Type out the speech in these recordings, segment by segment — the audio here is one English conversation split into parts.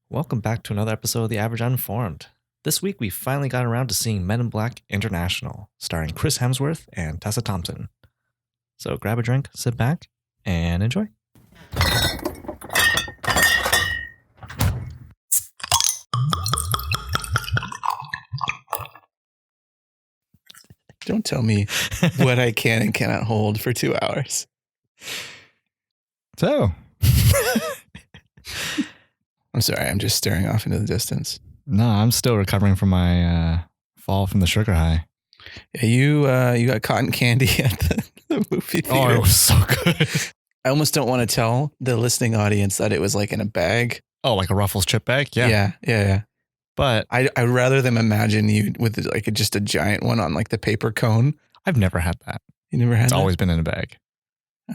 Welcome back to another episode of The Average Uninformed. This week we finally got around to seeing Men in Black International, starring Chris Hemsworth and Tessa Thompson. So grab a drink, sit back, and enjoy. Don't tell me what I can and cannot hold for 2 hours. So, I'm sorry, I'm just staring off into the distance. no, I'm still recovering from my fall from the sugar high. Yeah, you got cotton candy at the movie theater. Oh, it was so good. I almost don't want to tell the listening audience that it was like in a bag. Oh, like a Ruffles chip bag? Yeah. Yeah. But I'd rather them imagine you with like just a giant one on like the paper cone. I've never had that. You never had It's that? always been in a bag.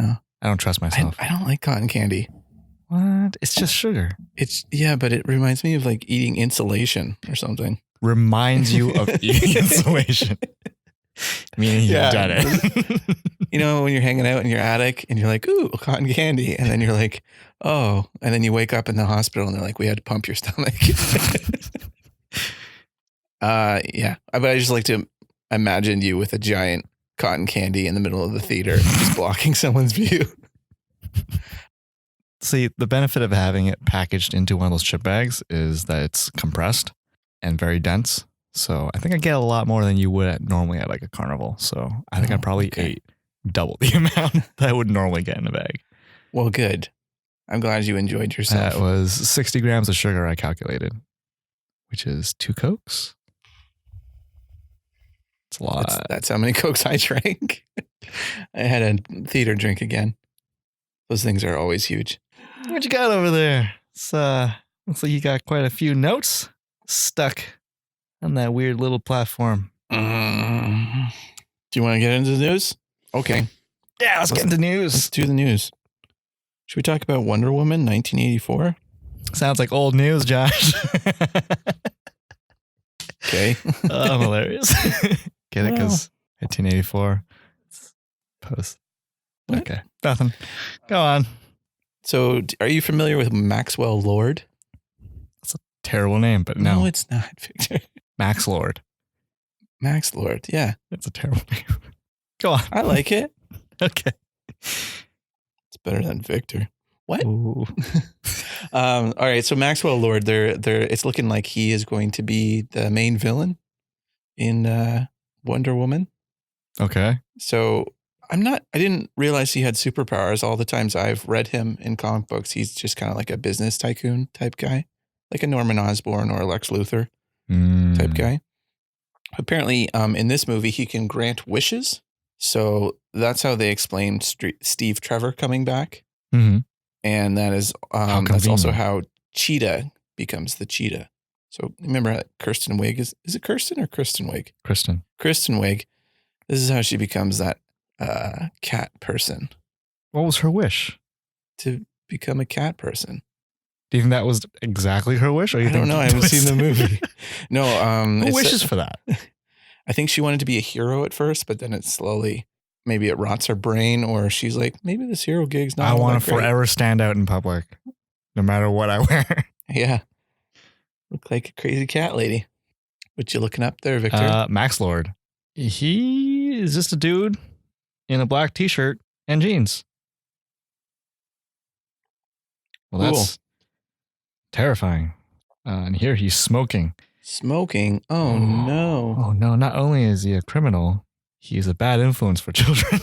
Oh. I don't trust myself. I don't like cotton candy. What? It's just sugar. But it reminds me of like eating insulation or something. Reminds you of eating insulation. Meaning you've done it. You know, when you're hanging out in your attic and you're like, ooh, cotton candy. And then you're like, oh. And then you wake up in the hospital and they're like, we had to pump your stomach. Yeah. But I just like to imagine you with a giant cotton candy in the middle of the theater, just blocking someone's view. See, the benefit of having it packaged into one of those chip bags is that it's compressed and very dense. So I think I get a lot more than you would normally at like a carnival. So I think I probably ate double the amount that I would normally get in a bag. Well, good. I'm glad you enjoyed yourself. That was 60 grams of sugar I calculated, which is 2 Cokes. It's a lot. That's how many Cokes I drank. I had a theater drink again. Those things are always huge. What you got over there? It's looks like you got quite a few notes stuck on that weird little platform. Do you want to get into the news? Okay. Yeah, let's get into news. Let's do the news. Should we talk about Wonder Woman 1984? Sounds like old news, Josh. Okay. I'm hilarious. Get it? Because 1984. Post. What? Okay. Nothing. Go on. So, are you familiar with Maxwell Lord? That's a terrible name, but no. No, it's not, Victor. Max Lord. Max Lord, yeah. That's a terrible name. Go on. I like it. Okay. It's better than Victor. What? Ooh. All right, so Maxwell Lord, it's looking like he is going to be the main villain in Wonder Woman. Okay. So I didn't realize he had superpowers. All the times I've read him in comic books, he's just kind of like a business tycoon type guy, like a Norman Osborn or Lex Luthor type guy. Apparently, in this movie, he can grant wishes. So that's how they explained Steve Trevor coming back. Mm-hmm. And that is that's also how Cheetah becomes the Cheetah. So remember Kristen Wiig is it Kirsten or Kristen Wiig? Kristen Wiig. This is how she becomes that cat person. What was her wish? To become a cat person. Do you think that was exactly her wish? Or you I don't know. I haven't seen the movie. No. Who wishes for that? I think she wanted to be a hero at first, but then it slowly, maybe it rots her brain, or she's like, maybe this hero gig's not. I want to forever stand out in public, no matter what I wear. Yeah. Look like a crazy cat lady. What you looking up there, Victor? Max Lord. He is just a dude in a black t-shirt and jeans. Well, that's terrifying. And here he's smoking. Smoking? Oh, no. Oh, no. Not only is he a criminal, he's a bad influence for children.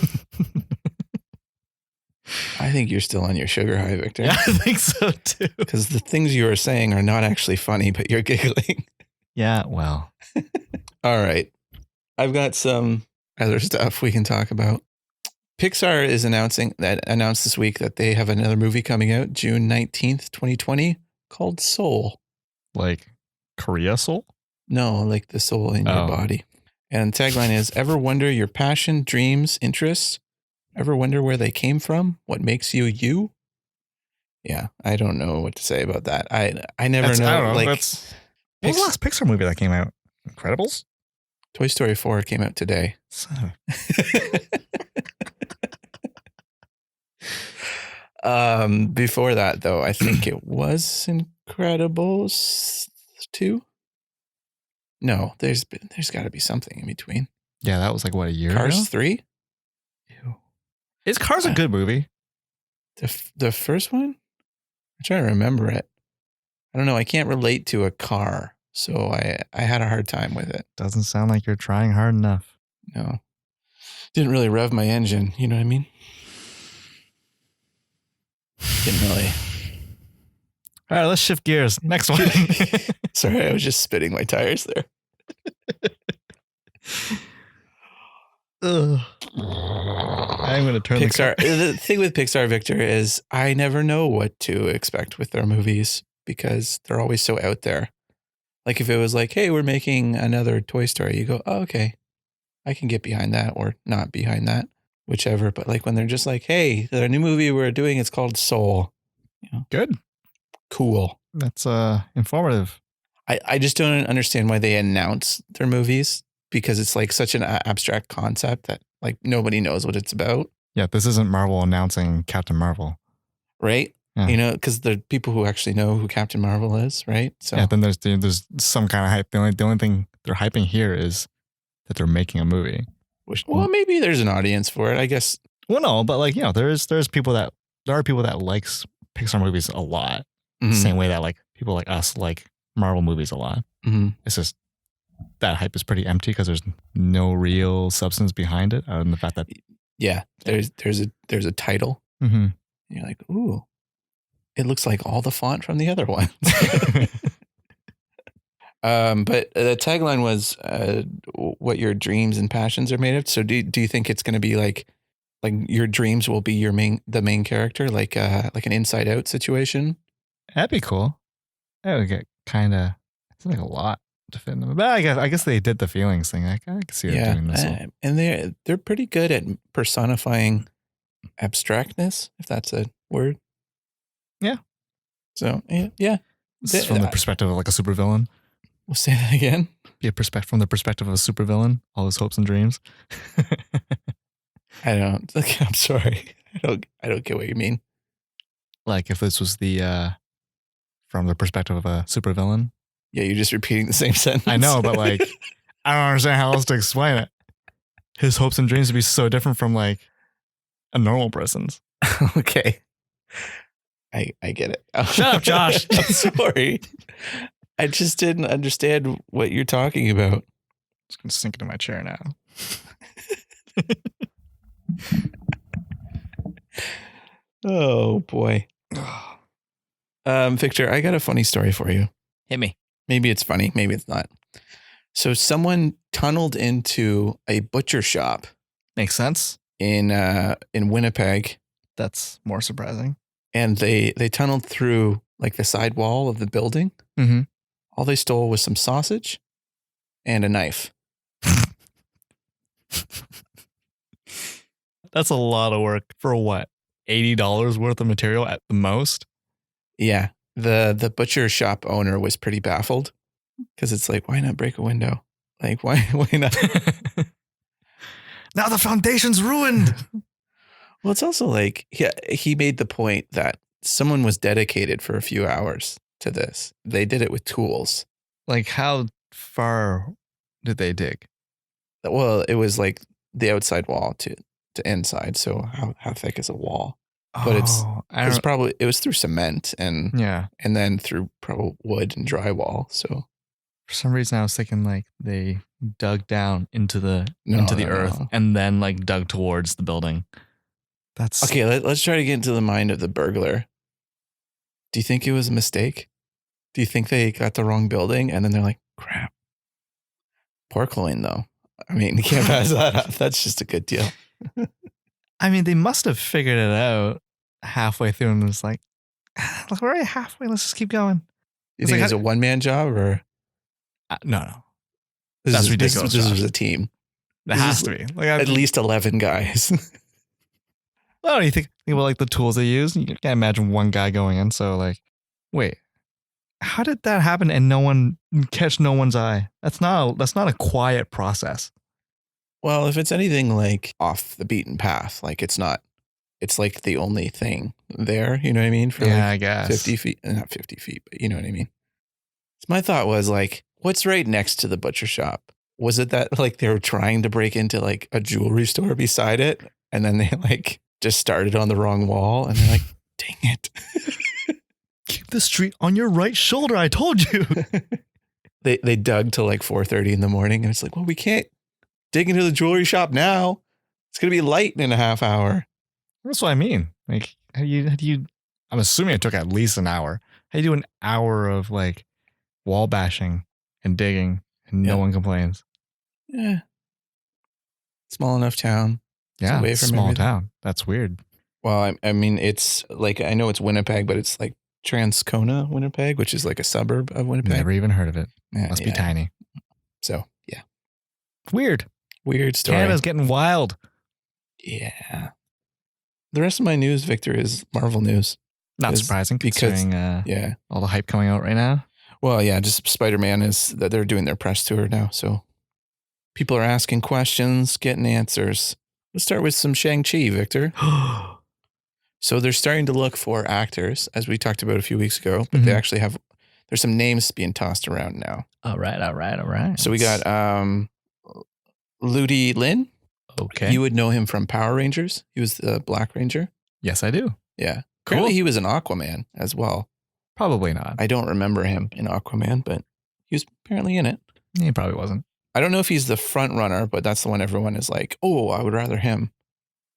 I think you're still on your sugar high, Victor. Yeah, I think so, too. Because the things you are saying are not actually funny, but you're giggling. Yeah, well. All right. I've got some other stuff we can talk about. Pixar is announced this week that they have another movie coming out June 19th, 2020 called Soul. Like Korea Soul? No, like the soul in your body. And the tagline is, ever wonder your passion, dreams, interests? Ever wonder where they came from? What makes you you? Yeah, I don't know what to say about that. I never know. I don't know. Like, what was the last Pixar movie that came out? Incredibles? Toy Story 4 came out today. Before that, though, I think it was Incredibles 2. No, there's got to be something in between. Yeah, that was like, what, a year Cars ago? 3? Ew. Is Cars a good movie? The first one? I'm trying to remember it. I don't know. I can't relate to a car, so I had a hard time with it. Doesn't sound like you're trying hard enough. No. Didn't really rev my engine. You know what I mean? Didn't really. All right, let's shift gears. Next one. Sorry, I was just spitting my tires there. Ugh. I'm going to turn Pixar. The thing with Pixar, Victor, is I never know what to expect with their movies because they're always so out there. Like if it was like, hey, we're making another Toy Story, you go, oh, okay, I can get behind that or not behind that, whichever. But like when they're just like, hey, the new movie we're doing, it's called Soul. You know, good. Cool. That's informative. I just don't understand why they announce their movies because it's like such an abstract concept that like nobody knows what it's about. Yeah, this isn't Marvel announcing Captain Marvel. Right? Yeah. You know, because the people who actually know who Captain Marvel is, right? So yeah, then there's some kind of hype. The only thing they're hyping here is that they're making a movie. Well, maybe there's an audience for it, I guess. Well, no, but like, you know, there are people that likes Pixar movies a lot. Mm-hmm. Same way that like people like us like Marvel movies a lot. Mm-hmm. It's just that hype is pretty empty because there's no real substance behind it, other than the fact that there's a title. Mm-hmm. And you're like, ooh, it looks like all the font from the other ones. But the tagline was what your dreams and passions are made of. So do you think it's going to be like your dreams will be the main character, like an Inside Out situation? That'd be cool. That would get kind of, it's like a lot to fit in them. But I guess they did the feelings thing. I can see them doing this. And they're pretty good at personifying abstractness, if that's a word. Yeah. So yeah. This is from the perspective of like a supervillain. We'll say that again. Be from the perspective of a supervillain, all his hopes and dreams. I'm sorry. I don't get what you mean. Like if this was from the perspective of a supervillain. Yeah, you're just repeating the same sentence. I know, but like, I don't understand how else to explain it. His hopes and dreams would be so different from like a normal person's. Okay. I get it. Shut up, Josh. I'm sorry. I just didn't understand what you're talking about. I'm just going to sink into my chair now. Oh, boy. Victor, I got a funny story for you. Hit me. Maybe it's funny. Maybe it's not. So someone tunneled into a butcher shop. Makes sense. In Winnipeg. That's more surprising. And they tunneled through like the side wall of the building. Mm-hmm. All they stole was some sausage and a knife. That's a lot of work for what? $80 worth of material at the most? Yeah. The butcher shop owner was pretty baffled because it's like, why not break a window? Like, why not? Now the foundation's ruined. Well, it's also like he made the point that someone was dedicated for a few hours to this. They did it with tools. Like how far did they dig? Well, it was like the outside wall to inside. So how thick is a wall? But it was through cement and then through probably wood and drywall. So for some reason I was thinking like they dug down into the earth and then like dug towards the building. That's okay. Let's try to get into the mind of the burglar. Do you think it was a mistake? Do you think they got the wrong building and then they're like, crap? Pork loin though. I mean, you can't pass that up. That's just a good deal. I mean, they must have figured it out halfway through and was like, look, we're already halfway. Let's just keep going. You think it's a one-man job or? No. That's ridiculous. This was a team. It has to be. Like, at least 11 guys. Well, you think about like the tools they use? You can't imagine one guy going in. So like, wait, how did that happen and no one's eye? That's not a quiet process. Well, if it's anything like off the beaten path, like it's not it's like the only thing there. You know what I mean? For Yeah, like I guess. 50 feet, not 50 feet, but you know what I mean? So my thought was like, what's right next to the butcher shop? Was it that like they were trying to break into like a jewelry store beside it? And then they like just started on the wrong wall and they're like, dang it. Keep the street on your right shoulder. I told you. They dug till like 4:30 in the morning and it's like, well, we can't dig into the jewelry shop now. It's going to be light in a half hour. That's what I mean. Like, how do you, I'm assuming it took at least an hour. How do you do an hour of like wall bashing and digging and no one complains? Yeah. Small enough town. Yeah. Away from small everything. town. That's weird. Well, I mean, it's like, I know it's Winnipeg, but it's like Transcona, Winnipeg, which is like a suburb of Winnipeg. Never even heard of it. Yeah, Must be tiny. So, yeah. Weird. Weird story. Canada's getting wild. Yeah. The rest of my news, Victor, is Marvel news. Not surprising considering all the hype coming out right now. Well, yeah, just Spider-Man is that they're doing their press tour now. So people are asking questions, getting answers. Let's start with some Shang-Chi, Victor. So they're starting to look for actors, as we talked about a few weeks ago, but they actually have, there's some names being tossed around now. All right. So we got Ludi Lin. Okay. You would know him from Power Rangers. He was the Black Ranger. Yes, I do. Yeah. Cool. Apparently he was an Aquaman as well. Probably not. I don't remember him in Aquaman, but he was apparently in it. He probably wasn't. I don't know if he's the front runner, but that's the one everyone is like, oh, I would rather him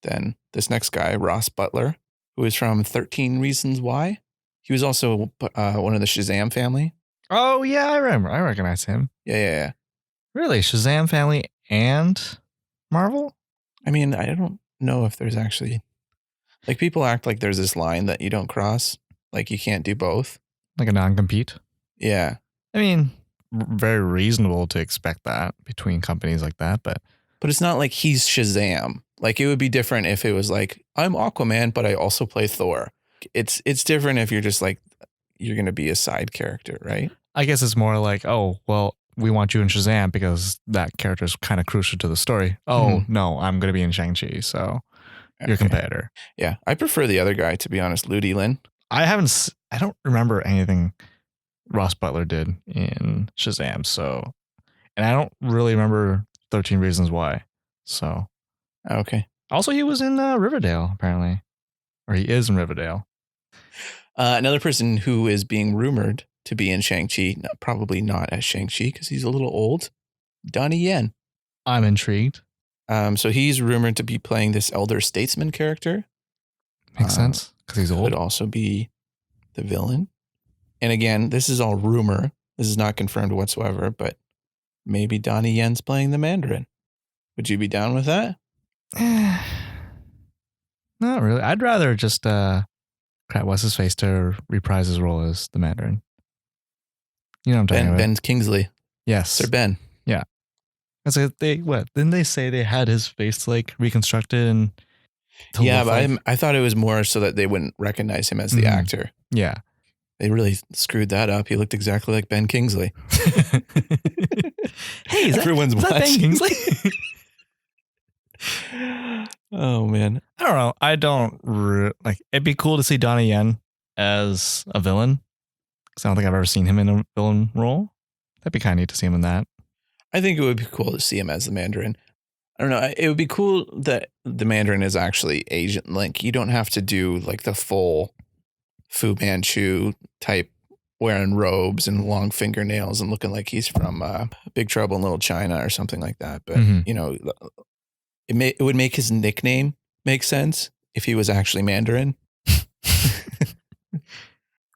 than this next guy, Ross Butler, who is from 13 Reasons Why. He was also one of the Shazam family. Oh, yeah, I remember. I recognize him. Yeah. Really? Shazam family and Marvel? I mean, I don't know if there's actually, like, people act like there's this line that you don't cross. Like, you can't do both. Like a non-compete? Yeah. I mean, very reasonable to expect that between companies like that, but it's not like he's Shazam. Like, it would be different if it was like, I'm Aquaman, but I also play Thor. It's different if you're just like, you're going to be a side character, right? I guess it's more like, oh, well, we want you in Shazam because that character is kind of crucial to the story. Oh, no, I'm going to be in Shang-Chi, so you're a competitor. Yeah, I prefer the other guy, to be honest, Ludi Lin. I don't remember anything Ross Butler did in Shazam, so, and I don't really remember 13 Reasons Why, so. Okay. Also, he was in Riverdale, apparently, or he is in Riverdale. Another person who is being rumored to be in Shang-Chi, probably not as Shang-Chi because he's a little old, Donnie Yen. I'm intrigued. So he's rumored to be playing this elder statesman character. Makes sense because he's old. Could also be the villain. And again, this is all rumor. This is not confirmed whatsoever, but maybe Donnie Yen's playing the Mandarin. Would you be down with that? Not really. I'd rather just what's his face to reprise his role as the Mandarin. You know what I'm talking about? Ben Kingsley. Yes. Sir Ben. Yeah. That's like didn't they say they had his face like reconstructed and yeah, but I thought it was more so that they wouldn't recognize him as the actor. Yeah. They really screwed that up. He looked exactly like Ben Kingsley. Hey, is that Ben Kingsley? Oh, man. I don't know. I don't like it'd be cool to see Donnie Yen as a villain. Because I don't think I've ever seen him in a villain role. That'd be kind of neat to see him in that. I think it would be cool to see him as the Mandarin. I don't know. It would be cool that the Mandarin is actually Agent Link. You don't have to do like the full Fu Manchu type wearing robes and long fingernails and looking like he's from Big Trouble in Little China or something like that. But, you know, it would make his nickname make sense if he was actually Mandarin.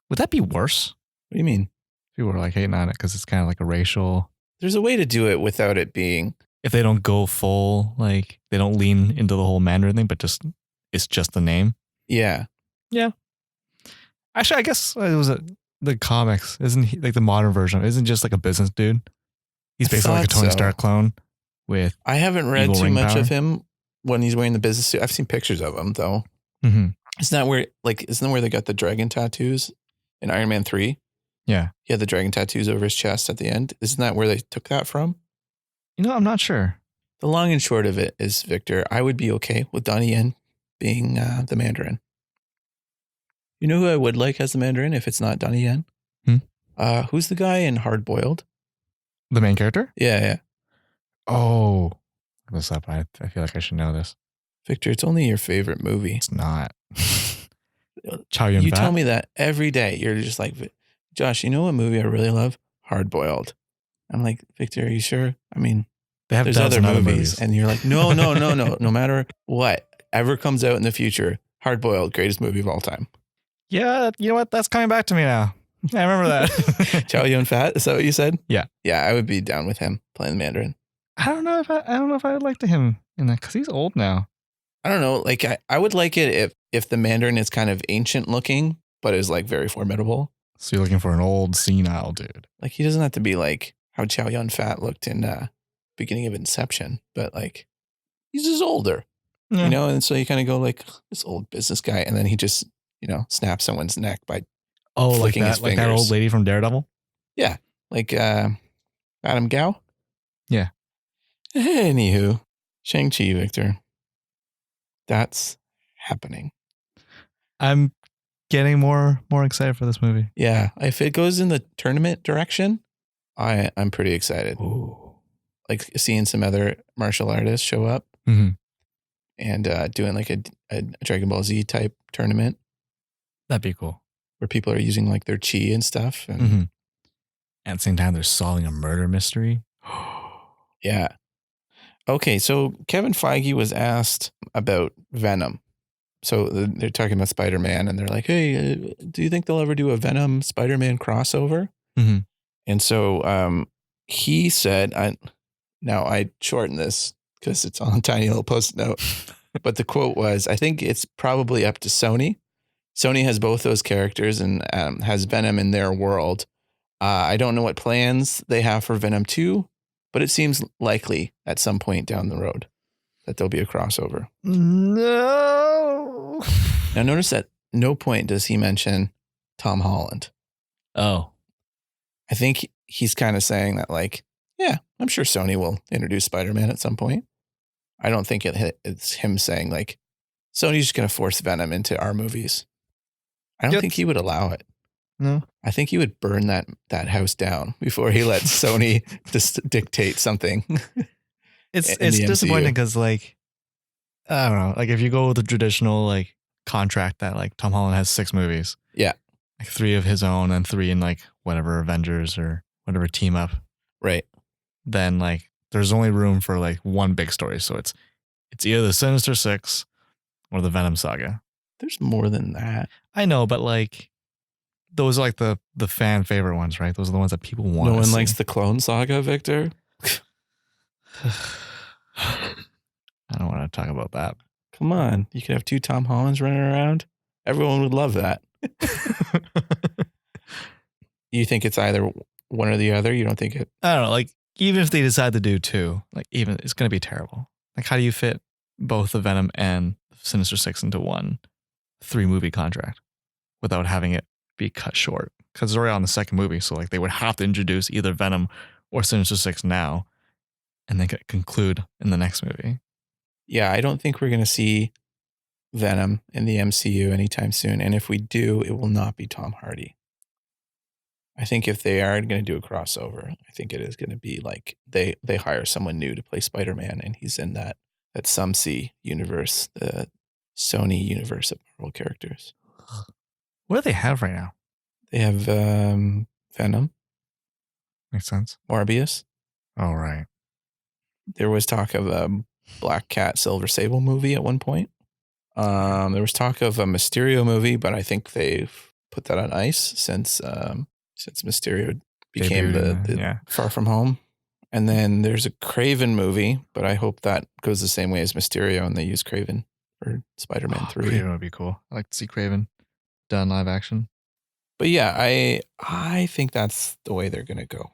Would that be worse? What do you mean? People are like hating on it because it's kind of like a racial. There's a way to do it without it being. If they don't go full, like they don't lean into the whole Mandarin thing, but just it's just the name. Yeah. Yeah. Actually, I guess it was the comics. Isn't he like the modern version? Isn't just like a business dude? He's basically like a Tony Stark clone with. I haven't read too much of him when he's wearing the business suit. I've seen pictures of him though. Mm-hmm. Isn't that where they got the dragon tattoos in Iron Man 3? Yeah. He had the dragon tattoos over his chest at the end. Isn't that where they took that from? You know, I'm not sure. The long and short of it is, Victor, I would be okay with Donnie Yen being the Mandarin. You know who I would like as the Mandarin if it's not Donnie Yen? Who's the guy in Hard Boiled? The main character? Yeah. Oh, look this up. I feel like I should know this. Victor, it's only your favorite movie. It's not. Chow Yun You Fat? tell me that every day. You're just like, Josh, you know what movie I really love? Hard Boiled. I'm like, Victor, are you sure? I mean, They have there's dubs other in movies. And you're like, no. No matter what ever comes out in the future, Hard Boiled, greatest movie of all time. Yeah, you know what? That's coming back to me now. I remember that. Chow Yun Fat, is that what you said? Yeah. Yeah, I would be down with him playing the Mandarin. I don't know if I would like to him in that because he's old now. I don't know. Like I would like it if the Mandarin is kind of ancient looking, but is like very formidable. So you're looking for an old senile dude. Like he doesn't have to be like how Chow Yun Fat looked in beginning of Inception, but like he's just older, you know? And so you kind of go like this old business guy. And then he just, snaps someone's neck by flicking his fingers. Like that old lady from Daredevil? Yeah. Like Madame Gao? Yeah. Anywho, Shang-Chi, Victor. That's happening. I'm getting more excited for this movie. Yeah. If it goes in the tournament direction, I'm pretty excited. Ooh. Like seeing some other martial artists show up and doing like a Dragon Ball Z type tournament. That'd be cool. Where people are using like their chi and stuff. And at the same time, they're solving a murder mystery. Yeah. Okay, so Kevin Feige was asked about Venom. So they're talking about Spider-Man and they're like, hey, do you think they'll ever do a Venom Spider-Man crossover? And so he said, I shortened this because it's on a tiny little post note, but the quote was, I think it's probably up to Sony. Sony has both those characters and has Venom in their world. I don't know what plans they have for Venom 2, but it seems likely at some point down the road that there'll be a crossover. No. Now notice at no point does he mention Tom Holland. Oh. I think he's kind of saying that like, yeah, I'm sure Sony will introduce Spider-Man at some point. I don't think it's him saying like, Sony's just going to force Venom into our movies. I don't think he would allow it. No. I think he would burn that house down before he lets Sony just dictate something. It's disappointing because like, I don't know, like if you go with the traditional like contract that like Tom Holland has 6 movies. Yeah. Like 3 of his own and 3 in like whatever Avengers or whatever team up. Right. Then like there's only room for like one big story. So it's either the Sinister Six or the Venom saga. There's more than that. I know, but like those are like the fan favorite ones, right? Those are the ones that people want. No one likes the Clone Saga, Victor. I don't want to talk about that. Come on. You could have 2 Tom Hollands running around. Everyone would love that. You think it's either one or the other? You don't think it? I don't know. Like, even if they decide to do 2, like, even it's going to be terrible. Like, how do you fit both the Venom and Sinister Six into one 3-movie contract without having it be cut short? Because it's already on the 2nd movie. So, like, they would have to introduce either Venom or Sinister Six now and then conclude in the next movie. Yeah, I don't think we're going to see Venom in the MCU anytime soon. And if we do, it will not be Tom Hardy. I think if they are going to do a crossover, I think it is going to be like they hire someone new to play Spider-Man and he's in that some see universe, the Sony universe of Marvel characters. What do they have right now? They have Venom. Makes sense. Morbius. Oh, right. There was talk of a Black Cat Silver Sable movie at one point. There was talk of a Mysterio movie, but I think they've put that on ice since Mysterio became the Far From Home. And then there's a Craven movie, but I hope that goes the same way as Mysterio and they use Craven for Spider-Man 3. Craven would be cool. I'd like to see Craven done live action. But yeah, I think that's the way they're going to go.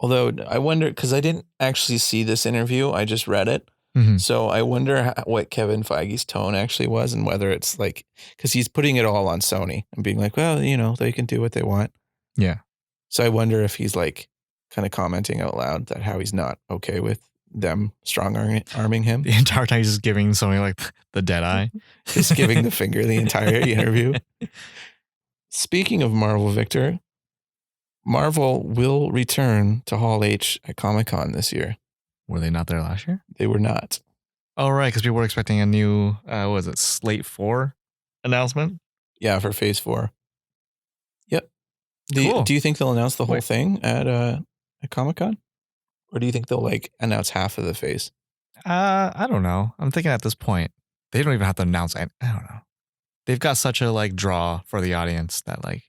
Although I wonder, because I didn't actually see this interview, I just read it. So I wonder what Kevin Feige's tone actually was and whether it's like, because he's putting it all on Sony and being like, well, they can do what they want. Yeah. So I wonder if he's like kind of commenting out loud that how he's not okay with them strong arming him. The entire time he's just giving something like the dead eye. Just giving the finger the entire interview. Speaking of Marvel, Victor, Marvel will return to Hall H at Comic-Con this year. Were they not there last year? They were not. Oh, right, because people were expecting a new, what was it, Slate 4 announcement? Yeah, for Phase 4. Yep. Cool. Do you think they'll announce the whole thing at Comic-Con? Or do you think they'll like announce half of the phase? I don't know. I'm thinking at this point, they don't even have to announce. I don't know. They've got such a like draw for the audience that like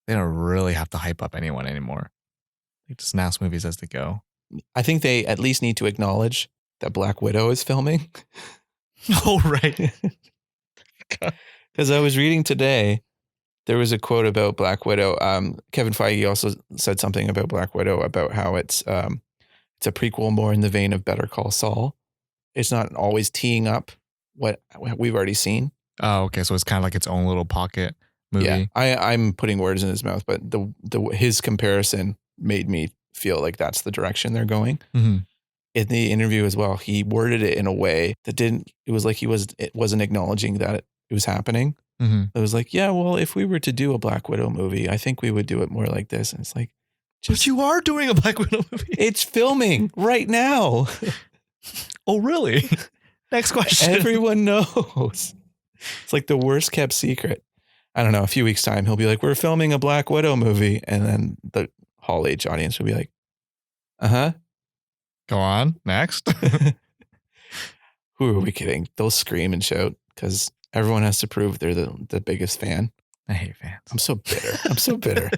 they don't really have to hype up anyone anymore. They just announce movies as they go. I think they at least need to acknowledge that Black Widow is filming. Oh, right. Because I was reading today, there was a quote about Black Widow. Kevin Feige also said something about Black Widow about how it's a prequel more in the vein of Better Call Saul. It's not always teeing up what we've already seen. Oh, okay. So it's kind of like its own little pocket movie. Yeah, I'm putting words in his mouth, but his comparison made me feel like that's the direction they're going. Mm-hmm. In the interview as well, he worded it in a way that it was like it wasn't acknowledging that it was happening. Mm-hmm. It was like, yeah, well, if we were to do a Black Widow movie, I think we would do it more like this. And it's like, but you are doing a Black Widow movie. It's filming right now. Oh, really? Next question. Everyone knows. It's like the worst kept secret. I don't know. A few weeks' time, he'll be like, we're filming a Black Widow movie. And then the Hall H audience will be like, uh-huh. Go on. Next. Who are we kidding? They'll scream and shout because everyone has to prove they're the biggest fan. I hate fans. I'm so bitter. I'm so bitter.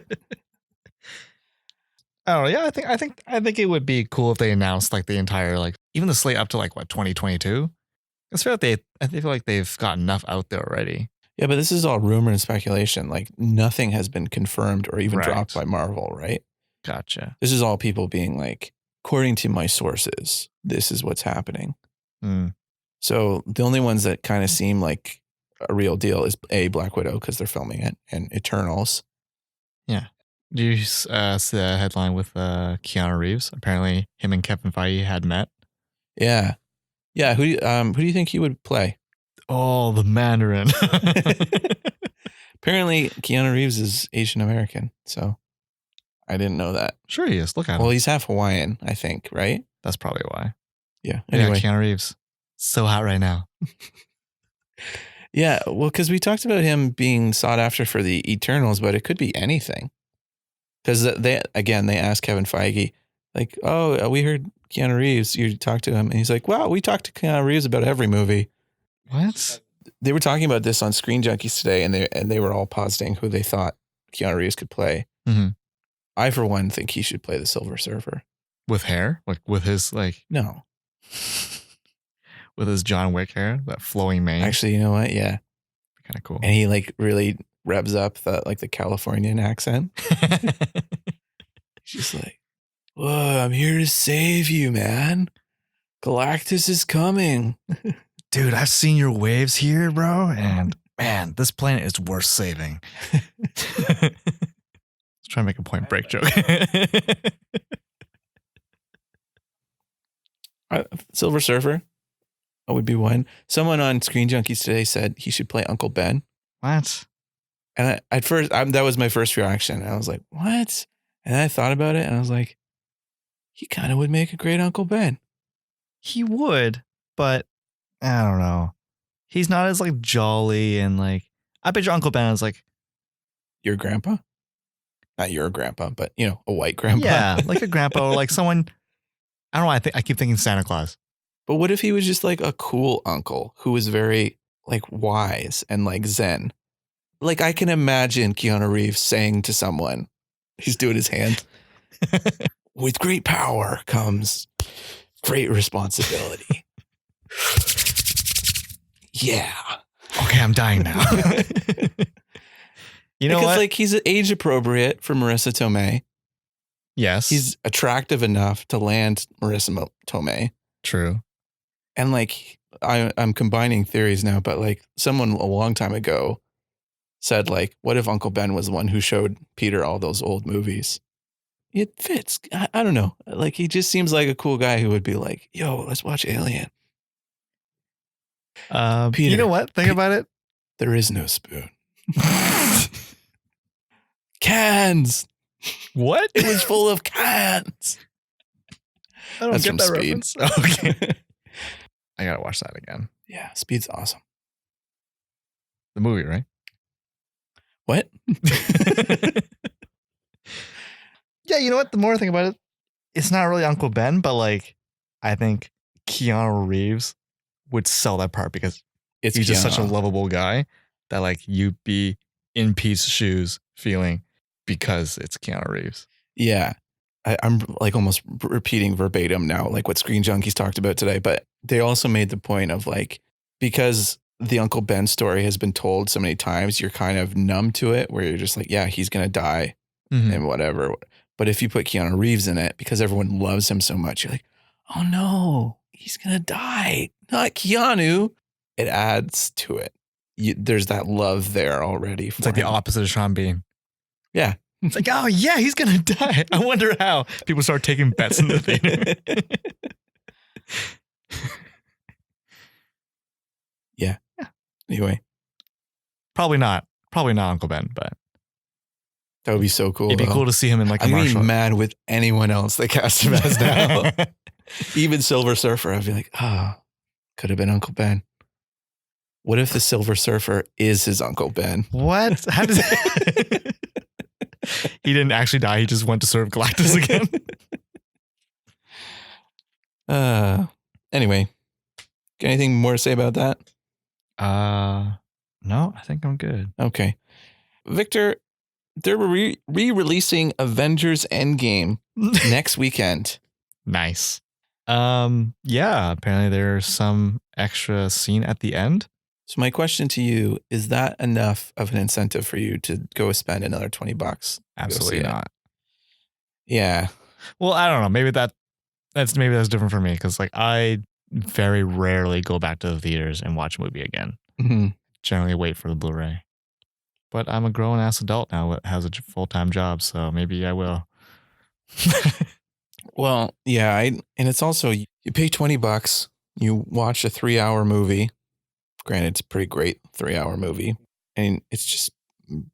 I don't know. Yeah, I think it would be cool if they announced like the entire like even the slate up to like what 2022. I feel like they've got enough out there already. Yeah, but this is all rumor and speculation. Like nothing has been confirmed or even Right. dropped by Marvel, right? Gotcha. This is all people being like, according to my sources, this is what's happening. Mm. So the only ones that kind of seem like a real deal is Black Widow because they're filming it, and Eternals. Yeah. Do you see the headline with Keanu Reeves? Apparently, him and Kevin Feige had met. Yeah, yeah. Who do you think he would play? Oh, the Mandarin. Apparently, Keanu Reeves is Asian American, so I didn't know that. Sure, he is. Look at him. Well, he's half Hawaiian, I think, right? That's probably why. Yeah. Anyway, Keanu Reeves, so hot right now. Yeah, well, because we talked about him being sought after for the Eternals, but it could be anything. Because they asked Kevin Feige, like, oh, we heard Keanu Reeves, you talked to him. And he's like, wow, we talked to Keanu Reeves about every movie. What? They were talking about this on Screen Junkies today, and they were all positing who they thought Keanu Reeves could play. Mm-hmm. I, for one, think he should play the Silver Surfer. With hair? Like with his, like... No. With his John Wick hair? That flowing mane? Actually, you know what? Yeah. Kind of cool. And he, like, really revs up the Californian accent. He's just like, whoa, I'm here to save you, man. Galactus is coming. Dude, I've seen your waves here, bro. And man, this planet is worth saving. Let's try and make a Point Break joke. Silver Surfer would be one. Someone on Screen Junkies today said he should play Uncle Ben. What? And at first, that was my first reaction. I was like, what? And I thought about it and I was like, he kind of would make a great Uncle Ben. He would, but I don't know. He's not as like jolly and like, I picture Uncle Ben as like, your grandpa? Not your grandpa, but a white grandpa. Yeah, like a grandpa or like someone, I don't know. I keep thinking Santa Claus. But what if he was just like a cool uncle who was very like wise and like zen? Like I can imagine Keanu Reeves saying to someone, he's doing his hand, with great power comes great responsibility. Yeah. Okay, I'm dying now. You know what? Like he's age appropriate for Marissa Tomei. Yes. He's attractive enough to land Marissa Tomei. True. And like I'm combining theories now, but like someone a long time ago said like, what if Uncle Ben was the one who showed Peter all those old movies? it fits. I don't know. Like, he just seems like a cool guy who would be like, yo, let's watch Alien. Peter, you know what? Think about it. There is no spoon. Cans. What? It was full of cans. I don't That's get from that Speed. reference. Okay. I gotta watch that again. Yeah, Speed's awesome. The movie, right? What? Yeah, you know what? The more I think about it, it's not really Uncle Ben, but like, I think Keanu Reeves would sell that part because he's just such a lovable guy that like you'd be in Pete's shoes feeling because it's Keanu Reeves. Yeah. I'm like almost repeating verbatim now, like what Screen Junkies talked about today, but they also made the point of like, because the Uncle Ben story has been told so many times, you're kind of numb to it where you're just like, yeah, he's going to die and whatever. But if you put Keanu Reeves in it, because everyone loves him so much, you're like, oh no, he's going to die. Not Keanu. It adds to it. There's that love there already. It's like the opposite of Sean Bean. Yeah. It's like, oh yeah, he's going to die. I wonder how. People start taking bets in the theater. Yeah. Anyway. Probably not Uncle Ben, but that would be so cool. It'd be cool to see him in like a martial. I'd be mad with anyone else they cast him as now. Even Silver Surfer, I'd be like, could have been Uncle Ben. What if the Silver Surfer is his Uncle Ben? What? How does it? He didn't actually die. He just went to serve Galactus again. Anyway, got anything more to say about that? No, I think I'm good. Okay. Victor, they're re-releasing Avengers Endgame next weekend. Nice. Yeah, apparently there's some extra scene at the end. So my question to you, is that enough of an incentive for you to go spend another $20? Absolutely not. Yeah. Well, I don't know. Maybe that's different for me because like I very rarely go back to the theaters and watch a movie again. Mm-hmm. Generally wait for the Blu-ray. But I'm a grown ass adult now that has a full-time job, so maybe I will. Well, yeah, and it's also you pay $20, you watch a 3-hour movie. Granted, it's a pretty great 3-hour movie, and it's just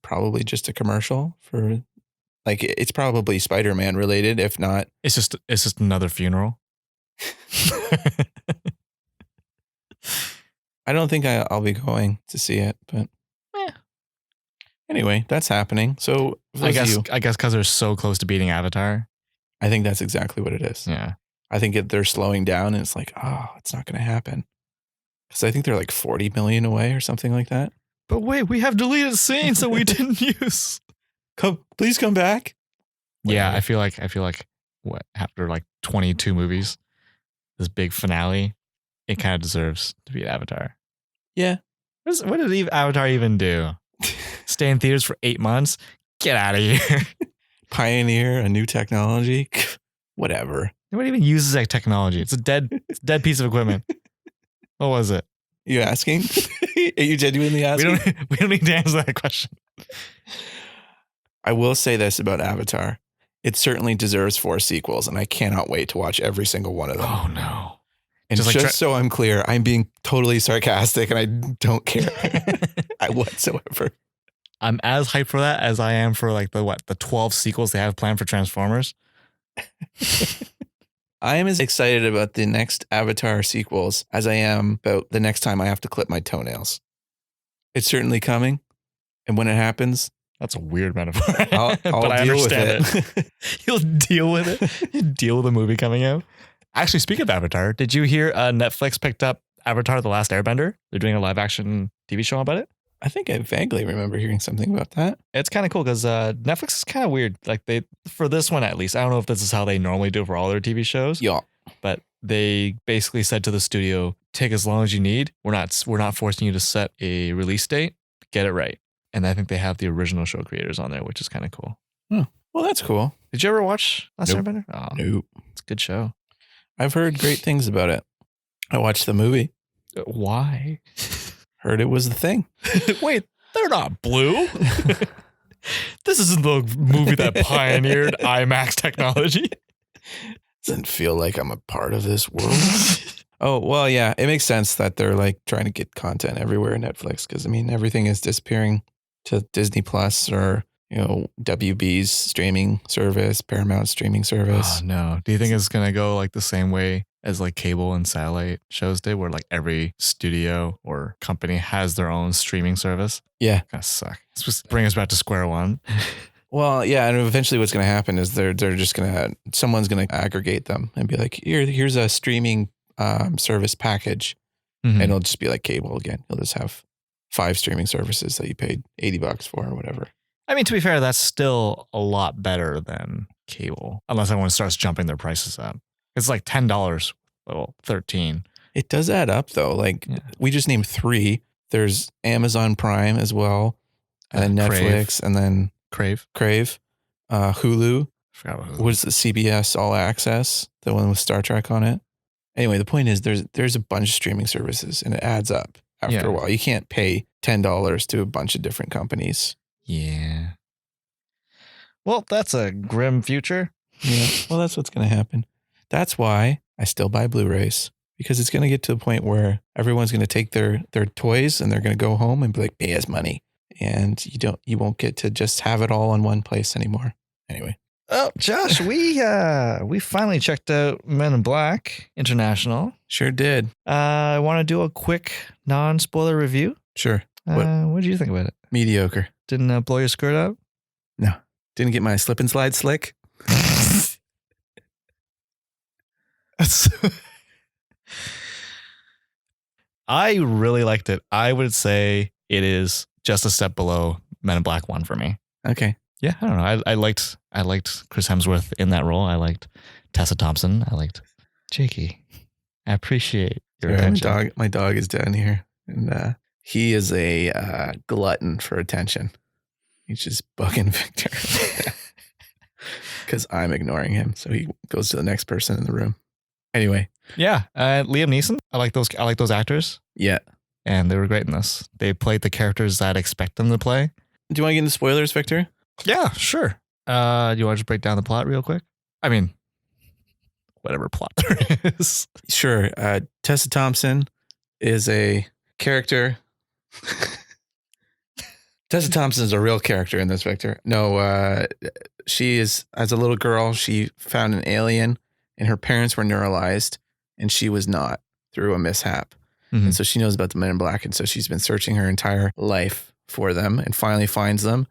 probably just a commercial for, like, it's probably Spider-Man related, if not. It's just another funeral. I don't think I'll be going to see it, but anyway, that's happening. So I guess because they're so close to beating Avatar. I think that's exactly what it is. Yeah. I think they're slowing down, and it's like, it's not going to happen. Because I think they're like 40 million away or something like that. But wait, we have deleted scenes that we didn't use. Please come back. Yeah, I feel like what after like 22 movies, this big finale, it kind of deserves to be an Avatar. Yeah. What did Avatar even do? Stay in theaters for 8 months? Get out of here. Pioneer a new technology? Whatever. Nobody even uses that technology. It's a dead piece of equipment. What was it? You asking? Are you genuinely asking? We don't need to answer that question. I will say this about Avatar. It certainly deserves 4 sequels, and I cannot wait to watch every single one of them. Oh, no. And just so I'm clear, I'm being totally sarcastic, and I don't care whatsoever. I'm as hyped for that as I am for like the 12 sequels they have planned for Transformers. I am as excited about the next Avatar sequels as I am about the next time I have to clip my toenails. It's certainly coming. And when it happens... That's a weird metaphor. I'll deal with it. You'll deal with it? You deal with the movie coming out? Actually, speaking of Avatar, did you hear Netflix picked up Avatar The Last Airbender? They're doing a live action TV show about it. I think I vaguely remember hearing something about that. It's kind of cool because Netflix is kind of weird. Like for this one at least, I don't know if this is how they normally do for all their TV shows. Yeah. But they basically said to the studio, take as long as you need. We're not forcing you to set a release date. Get it right. And I think they have the original show creators on there, which is kind of cool. Oh, well, that's cool. Did you ever watch Last Airbender? Oh, nope. It's a good show. I've heard great things about it. I watched the movie. Why? Heard it was the thing. Wait, they're not blue. This isn't the movie that pioneered IMAX technology. Doesn't feel like I'm a part of this world. Oh, well, yeah, it makes sense that they're like trying to get content everywhere in Netflix because, I mean, everything is disappearing to Disney Plus or, WB's streaming service, Paramount streaming service. Oh, no. Do you think it's going to go like the same way as like cable and satellite shows did, where like every studio or company has their own streaming service? Yeah. Gonna suck. It's just bring us back to square one. Well, yeah, and eventually what's going to happen is someone's going to aggregate them and be like, here's a streaming service package. Mhm. And it'll just be like cable again. You'll just have 5 streaming services that you paid $80 for or whatever. I mean, to be fair, that's still a lot better than cable, unless everyone starts jumping their prices up. It's like $10, well, $13. It does add up though. Like we just named 3. There's Amazon Prime as well, and then Netflix, and then Crave, Hulu. Forgot what Hulu. Was the CBS All Access, the one with Star Trek on it? Anyway, the point is there's a bunch of streaming services, and it adds up after a while. You can't pay $10 to a bunch of different companies. Yeah. Well, that's a grim future. Yeah. Well, that's what's going to happen. That's why I still buy Blu-rays, because it's going to get to a point where everyone's going to take their toys and they're going to go home and be like, pay us money. And you won't get to just have it all in one place anymore. Anyway. Oh, Josh, we finally checked out Men in Black International. Sure did. I want to do a quick non-spoiler review. Sure. What did you think about it? Mediocre. Didn't blow your skirt out? No. Didn't get my slip and slide slick. I really liked it. I would say it is just a step below Men in Black 1 for me. Okay. Yeah, I don't know. I liked Chris Hemsworth in that role. I liked Tessa Thompson. I liked Jakey. I appreciate your attention. My dog is down here, and he is a glutton for attention. He's just bugging Victor because I'm ignoring him. So he goes to the next person in the room. Anyway. Yeah. Liam Neeson. I like those actors. Yeah. And they were great in this. They played the characters that I'd expect them to play. Do you want to get into spoilers, Victor? Yeah, sure. Do you want to just break down the plot real quick? I mean, whatever plot there is. Sure. Tessa Thompson is a character. Tessa Thompson is a real character in this, Victor. No, she is, as a little girl, she found an alien and her parents were neuralized and she was not, through a mishap. Mm-hmm. And so she knows about the Men in Black. And so she's been searching her entire life for them and finally finds them.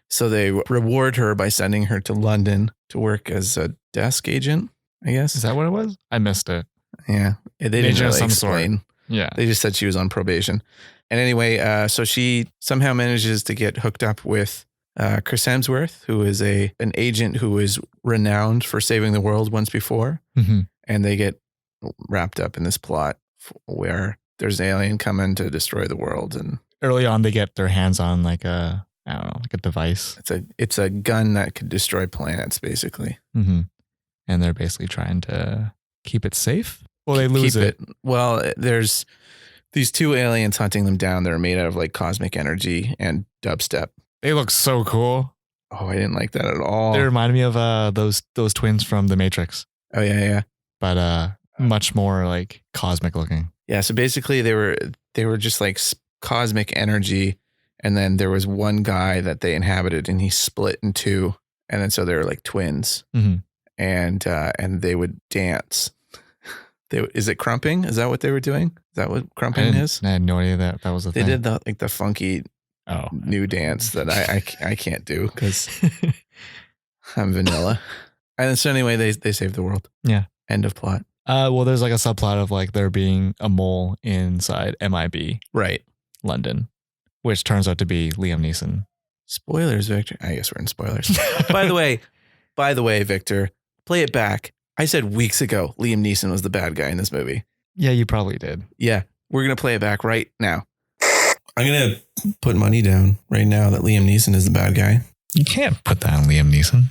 So they reward her by sending her to London to work as a desk agent, I guess. Is that what it was? I missed it. Yeah. They didn't really explain. Sort. Yeah. They just said she was on probation. And anyway, so she somehow manages to get hooked up with Chris Hemsworth, who is an agent who is renowned for saving the world once before. Mm-hmm. And they get wrapped up in this plot where there's an alien coming to destroy the world. And early on, they get their hands on like a device. It's a gun that could destroy planets, basically. Mm-hmm. And they're basically trying to keep it safe. Well, they lose it. Well, there's these 2 aliens hunting them down that are made out of like cosmic energy and dubstep. They look so cool. Oh, I didn't like that at all. They reminded me of those twins from The Matrix. Oh yeah. But much more like cosmic looking. Yeah. So basically, they were just like cosmic energy, and then there was one guy that they inhabited, and he split in 2, and then so they were like twins, mm-hmm. and they would dance. Is it crumping? Is that what they were doing? Is that what crumping is? I had no idea that was a thing. They did the funky new dance that I can't do because I'm vanilla. And so anyway, they saved the world. Yeah. End of plot. Well, there's like a subplot of like there being a mole inside MIB. Right. London, which turns out to be Liam Neeson. Spoilers, Victor. I guess we're in spoilers. By the way, Victor, play it back. I said weeks ago, Liam Neeson was the bad guy in this movie. Yeah, you probably did. Yeah. We're going to play it back right now. I'm going to put money down right now that Liam Neeson is the bad guy. You can't put that on Liam Neeson.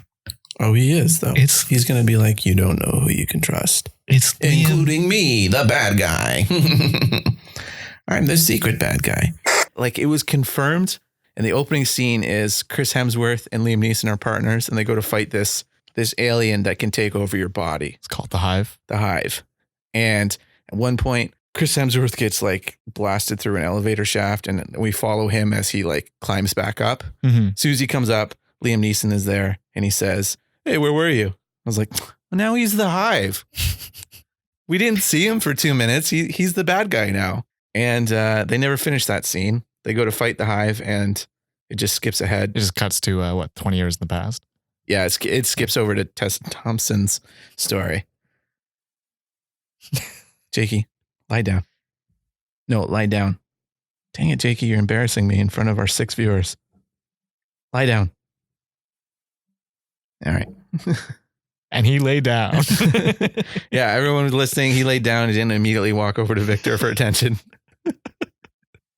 Oh, he is, though. He's going to be like, you don't know who you can trust. It's including me, the bad guy. I'm the secret bad guy. Like, it was confirmed And the opening scene is Chris Hemsworth and Liam Neeson are partners, and they go to fight this alien that can take over your body. It's called the Hive. The Hive. And at one point, Chris Hemsworth gets like blasted through an elevator shaft, and we follow him as he like climbs back up. Mm-hmm. As soon as he comes up, Liam Neeson is there, and he says, "Hey, where were you?" I was like, well, now he's the Hive. We didn't see him for 2 minutes. He's the bad guy now. And they never finish that scene. They go to fight the Hive, and it just skips ahead. It just cuts to 20 years in the past. Yeah, it skips over to Tessa Thompson's story. Jakey, lie down. No, lie down. Dang it, Jakey, you're embarrassing me in front of our 6 viewers. Lie down. All right. And he lay down. Yeah, everyone was listening. He laid down and didn't immediately walk over to Victor for attention.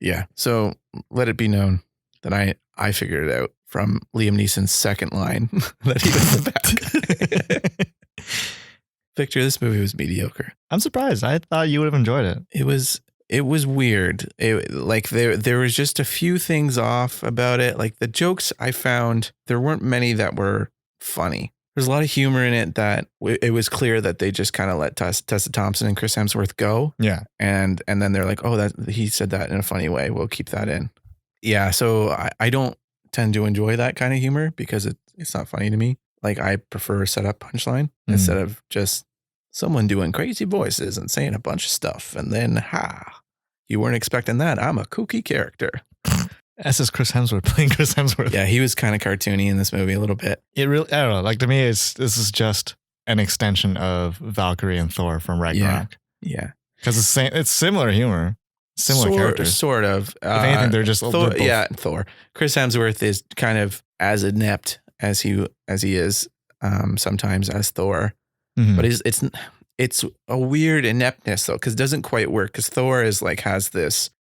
Yeah, so let it be known that I figured it out from Liam Neeson's second line that he was the bad guy. Victor, this movie was mediocre. I'm surprised. I thought you would have enjoyed it. It was weird. There was just a few things off about it. Like the jokes I found, there weren't many that were funny. There's a lot of humor in it that it was clear that they just kind of let Tessa Thompson and Chris Hemsworth go. Yeah. And then they're like, oh, that he said that in a funny way. We'll keep that in. Yeah. So I don't tend to enjoy that kind of humor because it's not funny to me. Like I prefer a setup punchline instead of just someone doing crazy voices and saying a bunch of stuff. And then, you weren't expecting that. I'm a kooky character. This is Chris Hemsworth playing Chris Hemsworth. Yeah, he was kind of cartoony in this movie a little bit. It really, I don't know. Like to me, this is just an extension of Valkyrie and Thor from Ragnarok. Yeah. Because it's similar humor, similar characters. Sort of. If anything, they're just Thor. Yeah, Thor. Chris Hemsworth is kind of as inept as he is sometimes as Thor. Mm-hmm. But it's a weird ineptness though, because it doesn't quite work. Because Thor is like has this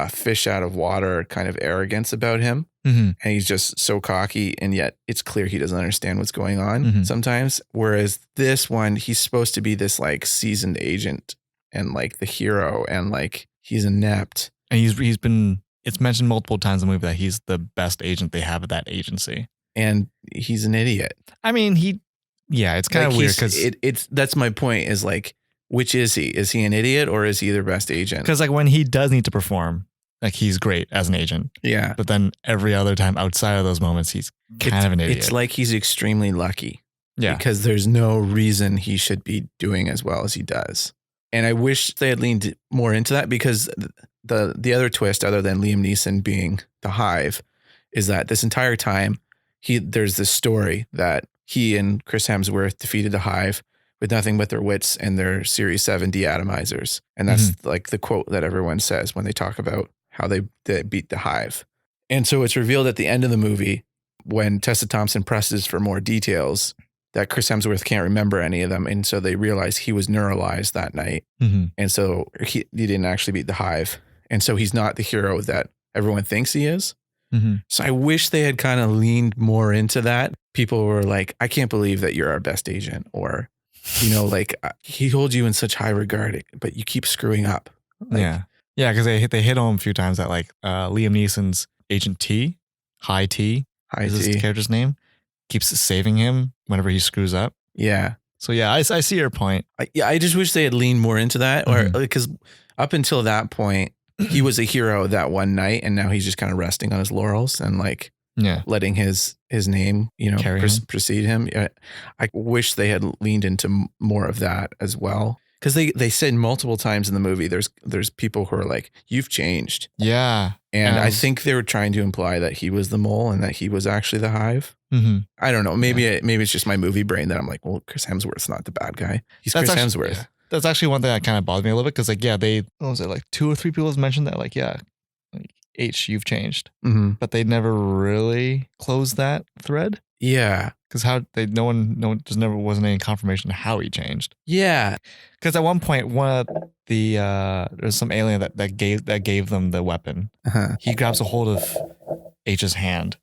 fish out of water kind of arrogance about him, and he's just so cocky, and yet it's clear he doesn't understand what's going on sometimes. Whereas this one, he's supposed to be this like seasoned agent and like the hero, and like he's inept. And it's mentioned multiple times in the movie that he's the best agent they have at that agency, and he's an idiot. I mean, it's kind of weird because that's my point. Is like, which is he? Is he an idiot or is he their best agent? Because like when he does need to perform, like he's great as an agent. Yeah. But then every other time outside of those moments, he's kind of an idiot. It's like he's extremely lucky. Yeah. Because there's no reason he should be doing as well as he does. And I wish they had leaned more into that, because the other twist, other than Liam Neeson being the Hive, is that this entire time there's this story that he and Chris Hemsworth defeated the Hive with nothing but their wits and their Series 7 deatomizers. And that's like the quote that everyone says when they talk about how they beat the Hive. And so it's revealed at the end of the movie, when Tessa Thompson presses for more details, that Chris Hemsworth can't remember any of them. And so they realize he was neuralized that night. And so he didn't actually beat the Hive. And so he's not the hero that everyone thinks he is. So I wish they had kind of leaned more into that. People were like, I can't believe that you're our best agent, or like he holds you in such high regard, but you keep screwing up. Like, yeah, because they hit home a few times that like Liam Neeson's Agent T, High T, is his character's name, keeps saving him whenever he screws up. Yeah. So yeah, I see your point. I just wish they had leaned more into that, or because up until that point, he was a hero that one night, and now he's just kind of resting on his laurels and like letting his name, precede him. I wish they had leaned into more of that as well, because they said multiple times in the movie there's people who are like, you've changed. Yeah. And I think they were trying to imply that he was the mole and that he was actually the Hive. I don't know. Maybe it's just my movie brain that I'm like, well, Chris Hemsworth's not the bad guy. He's Chris Hemsworth. Yeah. That's actually one thing that kind of bothered me a little bit, because like, what was it, like 2 or 3 people has mentioned that, like, like, H, you've changed. But they never really closed that thread. Yeah. Because no one just never wasn't any confirmation of how he changed. Yeah. Because at one point, one of the there's some alien that gave them the weapon. He grabs a hold of H's hand,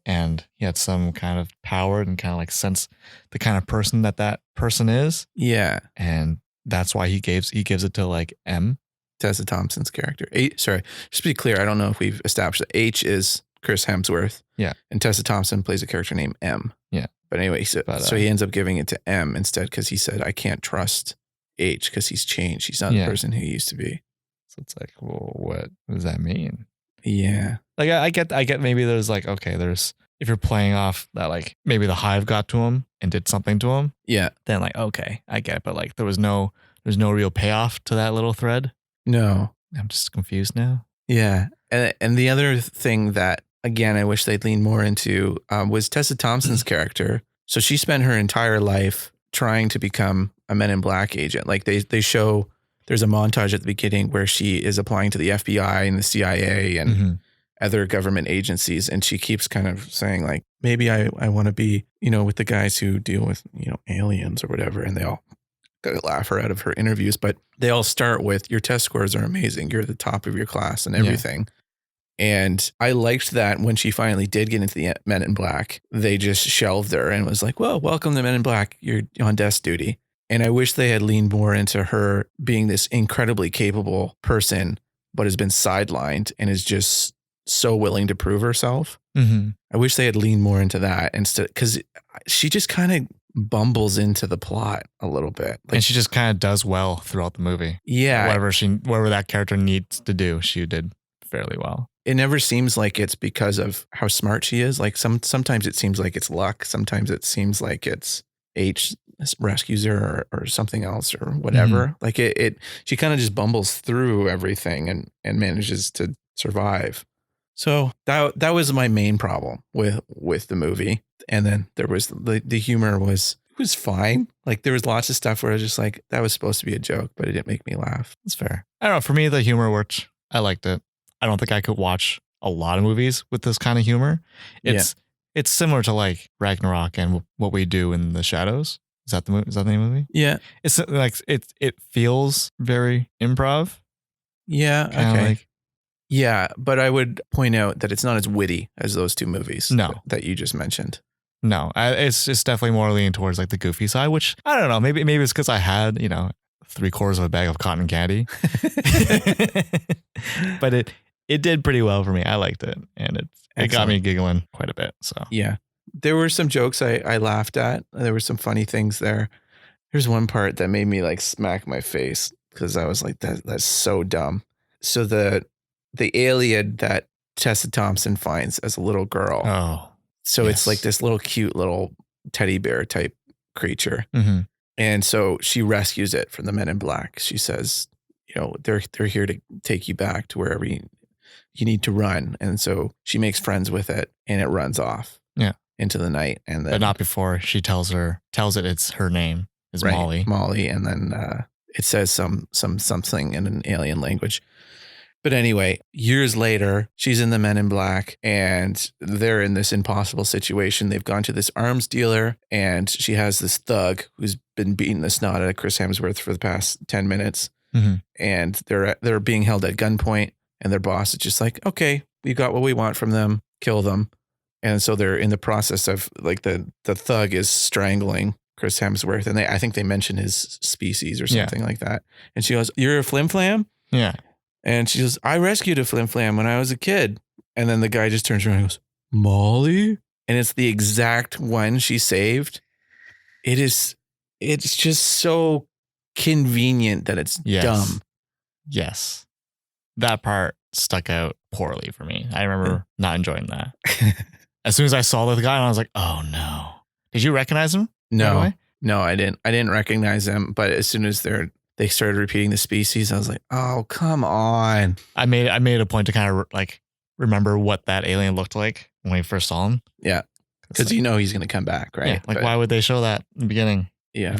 and he had some kind of power and kind of like sense the kind of person that person is. Yeah. And that's why he gives it to like M. Tessa Thompson's character. Sorry, just to be clear, I don't know if we've established that H is Chris Hemsworth. Yeah. And Tessa Thompson plays a character named M. Yeah. But anyway, so he ends up giving it to M instead because he said, I can't trust H because he's changed. He's not the person he used to be. So it's like, well, what does that mean? Yeah. Like I get maybe there's like, okay, there's, if you're playing off that, like maybe the hive got to him and did something to him. Yeah. Then like, okay, I get it. But like there's no real payoff to that little thread. No. I'm just confused now. Yeah. And the other thing that, again, I wish they'd lean more into was Tessa Thompson's character. So she spent her entire life trying to become a Men in Black agent. Like they show, there's a montage at the beginning where she is applying to the FBI and the CIA and other government agencies. And she keeps kind of saying like, maybe I want to be, with the guys who deal with, aliens or whatever. And they all laugh her out of her interviews, but they all start with, your test scores are amazing. You're the top of your class and everything. Yeah. And I liked that when she finally did get into the Men in Black, they just shelved her and was like, well, welcome to Men in Black. You're on desk duty. And I wish they had leaned more into her being this incredibly capable person, but has been sidelined and is just so willing to prove herself. I wish they had leaned more into that instead, because she just kind of bumbles into the plot a little bit. And she just kind of does well throughout the movie. Yeah. Whatever that character needs to do, she did fairly well. It never seems like it's because of how smart she is. Like sometimes it seems like it's luck. Sometimes it seems like it's H rescues her or something else or whatever. Like she kind of just bumbles through everything and manages to survive. So that was my main problem with the movie. And then there was the humor was fine. Like there was lots of stuff where I was just like, that was supposed to be a joke, but it didn't make me laugh. That's fair. I don't know. For me, the humor worked. I liked it. I don't think I could watch a lot of movies with this kind of humor. It's similar to like Ragnarok and What We Do in the Shadows. Is that the name of the movie? Yeah. It's like it feels very improv. Yeah. Okay. Yeah, but I would point out that it's not as witty as those two movies that you just mentioned. No, it's just definitely more leaning towards like the goofy side, which I don't know. Maybe it's because I had 3/4 of a bag of cotton candy, but it did pretty well for me. I liked it, and it got me giggling quite a bit. So yeah, there were some jokes I laughed at. There were some funny things there. There's one part that made me like smack my face because I was like, that's so dumb. So the alien that Tessa Thompson finds as a little girl. Oh, so it's like this little cute little teddy bear type creature. And so she rescues it from the Men in Black. She says, they're here to take you back to wherever you need to run. And so she makes friends with it and it runs off into the night. And then, but not before she tells it it's her name is Molly. Molly. And then it says something in an alien language. But anyway, years later, she's in the Men in Black and they're in this impossible situation. They've gone to this arms dealer and she has this thug who's been beating the snot out of Chris Hemsworth for the past 10 minutes. And they're being held at gunpoint and their boss is just like, okay, we got what we want from them, kill them. And so they're in the process of like the thug is strangling Chris Hemsworth. And I think they mention his species or something like that. And she goes, you're a flim flam? Yeah. And she goes, I rescued a flim flam when I was a kid. And then the guy just turns around and goes, Molly? And it's the exact one she saved. It's just so convenient that it's dumb. Yes. That part stuck out poorly for me. I remember not enjoying that. As soon as I saw the guy, I was like, oh no. Did you recognize him? No, I didn't recognize him. But as soon as they started repeating the species, I was like, oh, come on. I made it a point to kind of like remember what that alien looked like when we first saw him. Yeah. Because he's going to come back, right? Yeah, like why would they show that in the beginning? Yeah.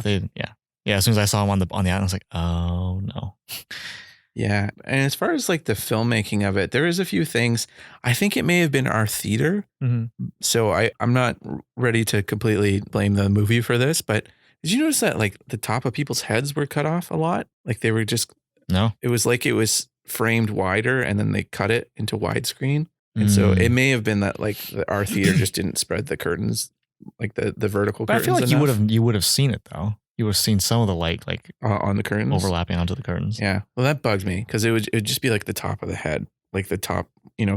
Yeah, as soon as I saw him on the island, I was like, oh no. Yeah. And as far as like the filmmaking of it, there is a few things. I think it may have been our theater. So I'm not ready to completely blame the movie for this, but did you notice that like the top of people's heads were cut off a lot? Like they were just, no, it was like it was framed wider and then they cut it into widescreen. And so it may have been that like our theater just didn't spread the curtains, like the vertical curtains. But I feel like you would have seen it though. you were seeing some of the light like on the curtains, overlapping onto the curtains. Yeah, well, that bugs me because it would just be like the top of the head, like the top,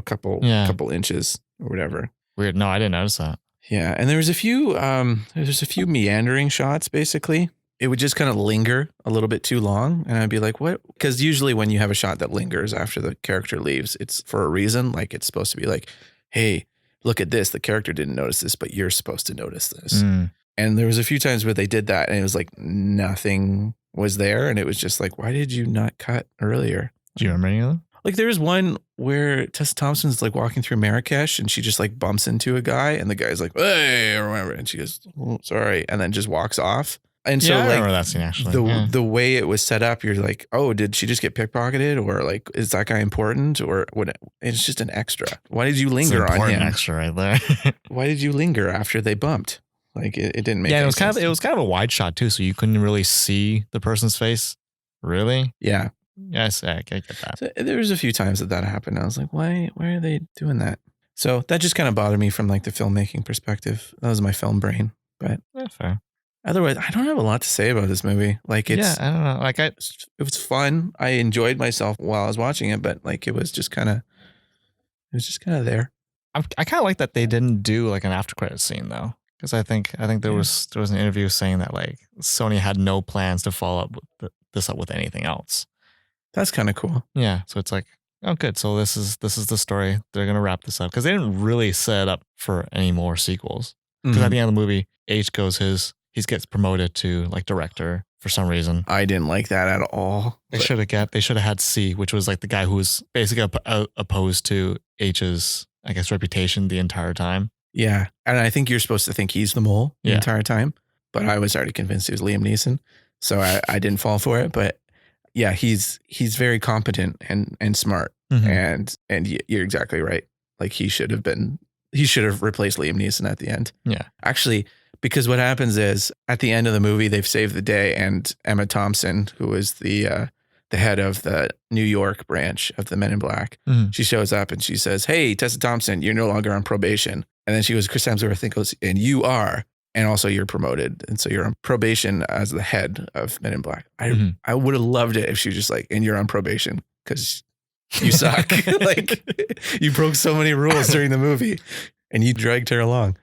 couple inches or whatever. Weird. No, I didn't notice that. Yeah, and there's a few meandering shots. Basically, it would just kind of linger a little bit too long, and I'd be like, "What?" Because usually when you have a shot that lingers after the character leaves, it's for a reason. Like it's supposed to be like, "Hey, look at this. The character didn't notice this, but you're supposed to notice this." And there was a few times where they did that, and it was like nothing was there, and it was just like, "Why did you not cut earlier?" Do you remember any of them? Like there was one where Tessa Thompson's like walking through Marrakesh and she just like bumps into a guy and the guy's like, "Hey," or whatever. And she goes, "Oh, sorry." And then just walks off. And so I like remember that scene actually. the way it was set up, you're like, "Oh, did she just get pickpocketed? Or like, is that guy important? Or what?" It's just an extra. Why did you linger on him? Extra right there. Why did you linger after they bumped? Like it didn't make any sense. It was kind of a wide shot too, so you couldn't really see the person's face. Really? Yeah. Yes, I get that. So there was a few times that happened. I was like, why are they doing that? So that just kind of bothered me from like the filmmaking perspective. That was my film brain. But fair. Otherwise, I don't have a lot to say about this movie. Like it's I don't know. Like it was fun. I enjoyed myself while I was watching it, but like it was just kind of there. I kind of like that they didn't do like an after credit scene though. Because I think there was an interview saying that like Sony had no plans to follow up with this up with anything else. That's kind of cool. Yeah, so it's like, oh, good. So this is the story. They're gonna wrap this up because they didn't really set up for any more sequels. Because at the end of the movie, H goes he gets promoted to like director for some reason. I didn't like that at all. They should have had C, which was like the guy who was basically opposed to H's, I guess, reputation the entire time. Yeah, and I think you're supposed to think he's the mole the entire time, but I was already convinced it was Liam Neeson, so I didn't fall for it. But yeah, he's very competent and smart, and you're exactly right. Like he should have replaced Liam Neeson at the end. Yeah, actually, because what happens is at the end of the movie they've saved the day, and Emma Thompson, who is the head of the New York branch of the Men in Black, she shows up and she says, "Hey, Tessa Thompson, you're no longer on probation." And then she goes, Chris Hemsworth goes, "And you are. And also you're promoted. And so you're on probation as the head of Men in Black." I would have loved it if she was just like, "And you're on probation because you suck." Like you broke so many rules during the movie and you dragged her along.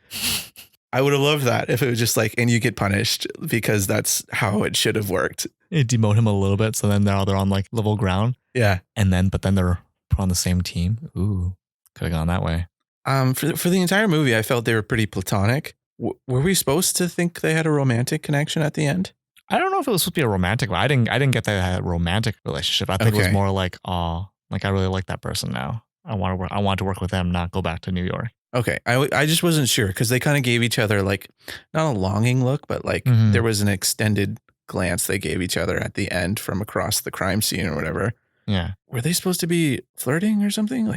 I would have loved that if it was just like, "And you get punished," because that's how it should have worked. It demote him a little bit. So then now they're on like level ground. Yeah. But then they're put on the same team. Ooh, could have gone that way. For the entire movie, I felt they were pretty platonic. Were we supposed to think they had a romantic connection at the end? I don't know if it was supposed to be a romantic one. I didn't get that they had a romantic relationship. I think it was more like, oh, like I really like that person now. I want to work with them, not go back to New York. Okay. I just wasn't sure because they kind of gave each other like, not a longing look, but like there was an extended glance they gave each other at the end from across the crime scene or whatever. Yeah. Were they supposed to be flirting or something?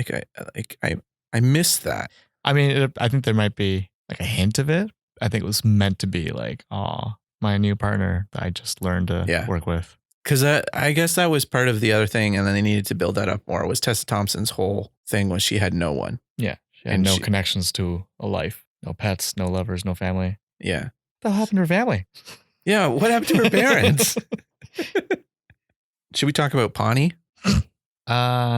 I missed that. I mean, I think there might be like a hint of it. I think it was meant to be like, oh, my new partner that I just learned to work with. Because I guess that was part of the other thing, and then they needed to build that up more. Was Tessa Thompson's whole thing was she had no one. Yeah, she had no connections to a life, no pets, no lovers, no family. Yeah, what happened to her family? Yeah, what happened to her parents? Should we talk about Pawnee?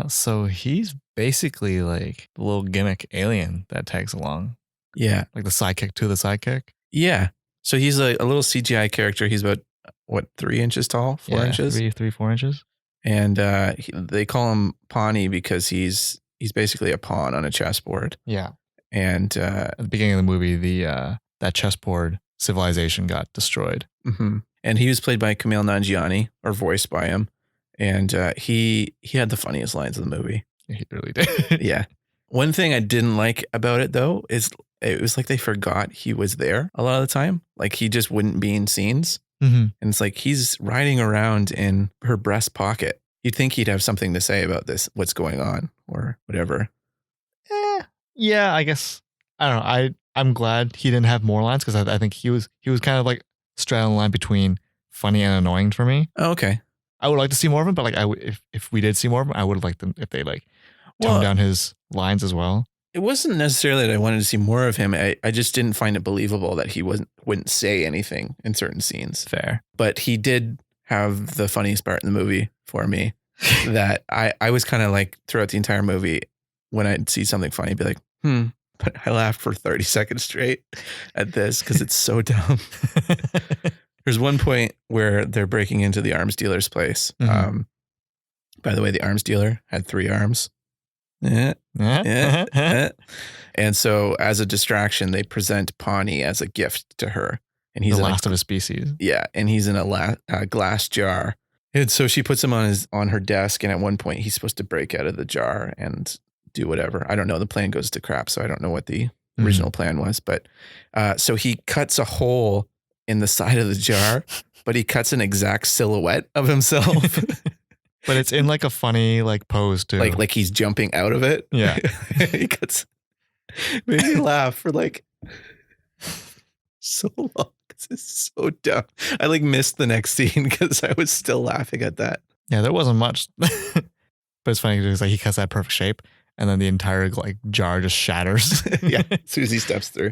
So he's basically like the little gimmick alien that tags along. Yeah. Like the sidekick to the sidekick. Yeah. So he's a little CGI character. He's about, 3 inches tall? 4 inches? 4 inches. And they call him Pawnee because he's basically a pawn on a chessboard. Yeah. And at the beginning of the movie, that chessboard civilization got destroyed. Mm-hmm. And he was played by Kumail Nanjiani, or voiced by him. And he had the funniest lines of the movie. He really did. Yeah. One thing I didn't like about it, though, is it was like they forgot he was there a lot of the time. Like he just wouldn't be in scenes. Mm-hmm. And it's like he's riding around in her breast pocket. You'd think he'd have something to say about this, what's going on or whatever. Yeah, I guess. I don't know. I'm glad he didn't have more lines because I think he was kind of like straddling the line between funny and annoying for me. Oh, okay. I would like to see more of him, but like if we did see more of him, I would have liked them if they like toned down his lines as well. It wasn't necessarily that I wanted to see more of him. I just didn't find it believable that he wouldn't say anything in certain scenes. Fair. But he did have the funniest part in the movie for me that I was kind of like throughout the entire movie when I'd see something funny, I'd be like, but I laughed for 30 seconds straight at this because it's so dumb. There's one point where they're breaking into the arms dealer's place. Mm-hmm. By the way, the arms dealer had 3 arms. And so as a distraction, they present Pawnee as a gift to her. And he's the last of his species. Yeah. And he's in a glass jar. And so she puts him on her desk. And at one point he's supposed to break out of the jar and do whatever. I don't know. The plan goes to crap. So I don't know what the original plan was. But so he cuts a hole in the side of the jar, but he cuts an exact silhouette of himself. But it's in like a funny like pose too. Like he's jumping out of it. Yeah. He cuts. Made me laugh for like so long. This is so dumb. I like missed the next scene because I was still laughing at that. Yeah, there wasn't much. But it's funny because like he cuts that perfect shape and then the entire like jar just shatters. Yeah. As soon as he steps through.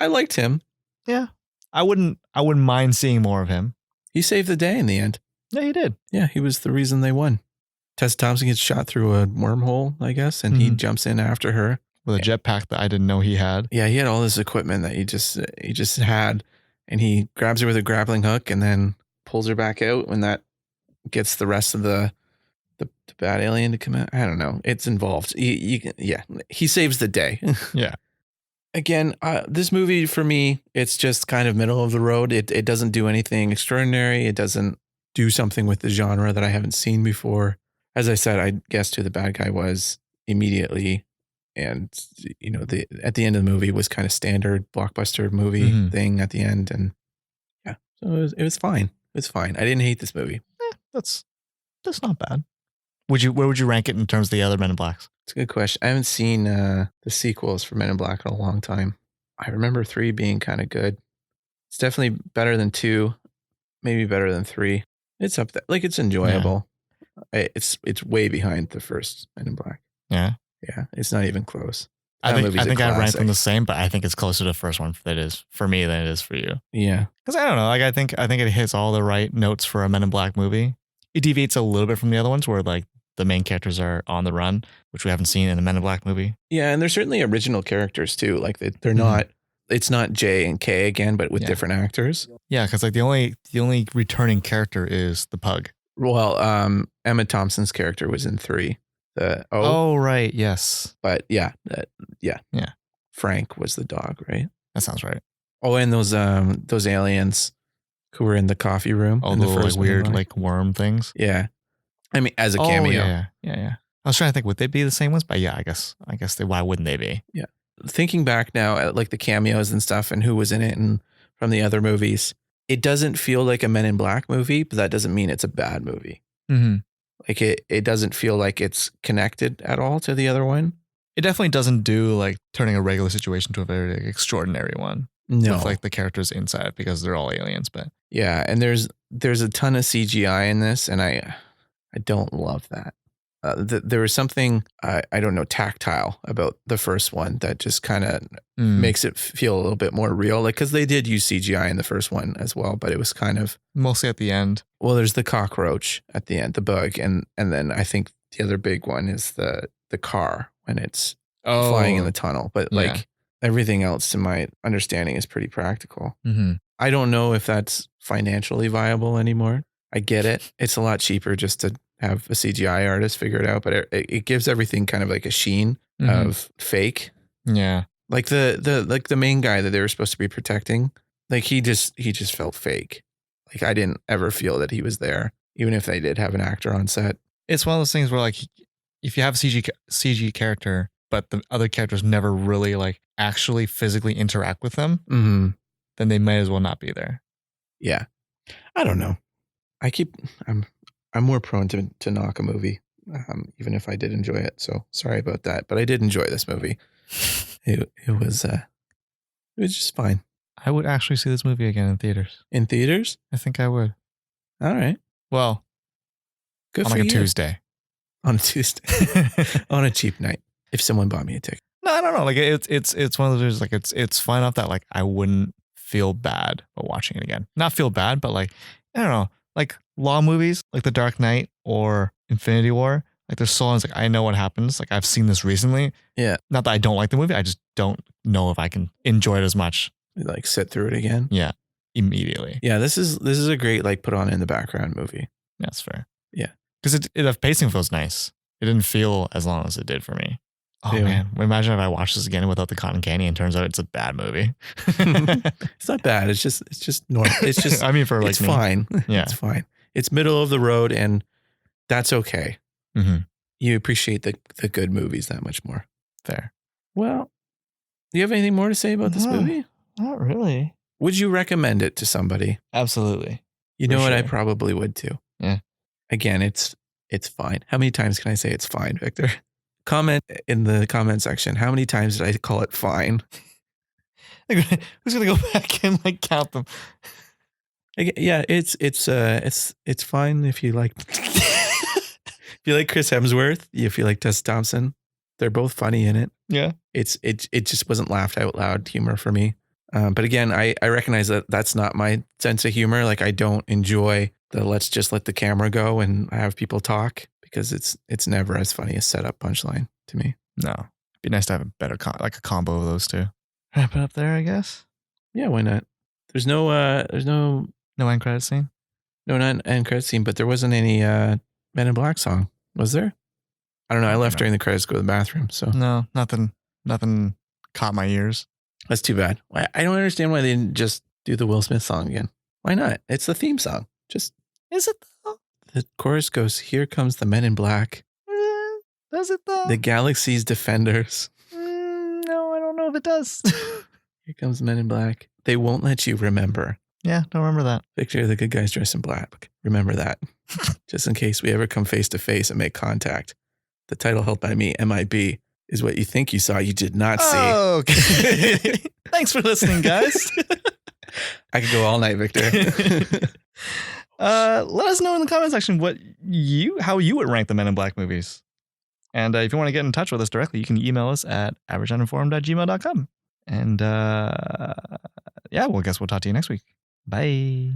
I liked him. Yeah. I wouldn't mind seeing more of him. He saved the day in the end. Yeah, he did. Yeah, he was the reason they won. Tessa Thompson gets shot through a wormhole, I guess, and he jumps in after her. With a jetpack that I didn't know he had. Yeah, he had all this equipment that he just had, and he grabs her with a grappling hook and then pulls her back out when that gets the rest of the bad alien to come out. I don't know. It's involved. He saves the day. Yeah. Again, this movie for me, it's just kind of middle of the road. It doesn't do anything extraordinary. It doesn't do something with the genre that I haven't seen before. As I said, I guessed who the bad guy was immediately. And, you know, at the end of the movie was kind of standard blockbuster movie thing at the end. And yeah, so it was fine. It's fine. I didn't hate this movie. That's not bad. Where would you rank it in terms of the other Men in Blacks? It's a good question. I haven't seen the sequels for Men in Black in a long time. I remember 3 being kind of good. It's definitely better than 2, maybe better than 3. It's up there. Like, it's enjoyable. Yeah. It's way behind the first Men in Black. Yeah. Yeah. It's not even close. I think I rank them the same, but I think it's closer to the first one that is for me than it is for you. Yeah. Because I don't know. Like I think it hits all the right notes for a Men in Black movie. It deviates a little bit from the other ones where like the main characters are on the run, which we haven't seen in the Men in Black movie. Yeah, and they're certainly original characters too. Like they're not. It's not J and K again, but with different actors. Yeah, because like the only returning character is the pug. Well, Emma Thompson's character was in 3. Oh right, yes. But yeah. Yeah. Frank was the dog, right? That sounds right. Oh, and those aliens who were in the coffee room. Oh, the like weird like worm things. Yeah. I mean, as a cameo. Yeah. I was trying to think, would they be the same ones? But yeah, I guess why wouldn't they be? Yeah. Thinking back now at like the cameos and stuff and who was in it and from the other movies, it doesn't feel like a Men in Black movie, but that doesn't mean it's a bad movie. Mm-hmm. Like it doesn't feel like it's connected at all to the other one. It definitely doesn't do like turning a regular situation to a very extraordinary one. No. With like the characters inside because they're all aliens, but yeah, and there's a ton of CGI in this, and I don't love that. There was something I don't know tactile about the first one that just kind of makes it feel a little bit more real. Like because they did use CGI in the first one as well, but it was kind of mostly at the end. Well, there's the cockroach at the end, the bug, and then I think the other big one is the car when it's flying in the tunnel. But like everything else, to my understanding, is pretty practical. Mm-hmm. I don't know if that's financially viable anymore. I get it. It's a lot cheaper just to have a CGI artist figure it out, but it gives everything kind of like a sheen of fake. Yeah. Like the main guy that they were supposed to be protecting, like he just felt fake. Like I didn't ever feel that he was there, even if they did have an actor on set. It's one of those things where like if you have a CG character, but the other characters never really like actually physically interact with them, then they might as well not be there. Yeah. I don't know. I'm more prone to knock a movie, even if I did enjoy it. So sorry about that, but I did enjoy this movie. It was just fine. I would actually see this movie again in theaters. In theaters? I think I would. All right. Well, good on for like you. a Tuesday. On a Tuesday. On a cheap night. If someone bought me a ticket. No, I don't know. Like it's one of those like it's fun enough that like I wouldn't feel bad about watching it again. Not feel bad, but like I don't know, like law movies like The Dark Knight or Infinity War. Like there's songs like I know what happens. Like I've seen this recently. Yeah. Not that I don't like the movie. I just don't know if I can enjoy it as much. Like sit through it again. Yeah. Immediately. Yeah. This is a great like put on in the background movie. That's fair. Yeah. Because the pacing feels nice. It didn't feel as long as it did for me. Oh Yeah. man. Imagine if I watched this again without the cotton candy and turns out it's a bad movie. It's not bad. It's just normal. It's just, I mean, for like it's me. fine. Yeah. It's fine. It's middle of the road and that's okay. Mm-hmm. You appreciate the good movies that much more. Fair. Well, do you have anything more to say about this movie? Not really. Would you recommend it to somebody? Absolutely. You know For what? I sure. probably would too. Yeah. Again, it's fine. How many times can I say it's fine, Victor? Comment in the comment section. How many times did I call it fine? Who's gonna go back and like count them? Yeah, it's fine if you like. If you like Chris Hemsworth, if you like Tessa Thompson, they're both funny in it. Yeah. It just wasn't laughed out loud humor for me. But again, I recognize that that's not my sense of humor. Like I don't enjoy the let's just let the camera go and have people talk because it's never as funny as setup punchline to me. No. It'd be nice to have a better like a combo of those two. Wrap it up there, I guess. Yeah, why not? There's no No end credit scene. No, not end credit scene, but there wasn't any Men in Black song, was there? I don't know. I left during the credits to go to the bathroom, so no, nothing caught my ears. That's too bad. I don't understand why they didn't just do the Will Smith song again. Why not? It's the theme song. Just is it though? The chorus goes, "Here comes the Men in Black." Does it though? The Galaxy's Defenders. No, I don't know if it does. Here comes the Men in Black. They won't let you remember. Yeah, don't remember that. Victor, the good guys dressed in black. Remember that. Just in case we ever come face to face and make contact. The title held by me, MIB, is what you think you saw, you did not see. Oh, okay. Thanks for listening, guys. I could go all night, Victor. Let us know in the comment section how you would rank the Men in Black movies. And if you want to get in touch with us directly, you can email us at averageuninformed@gmail.com. And yeah, well, I guess we'll talk to you next week. Bye.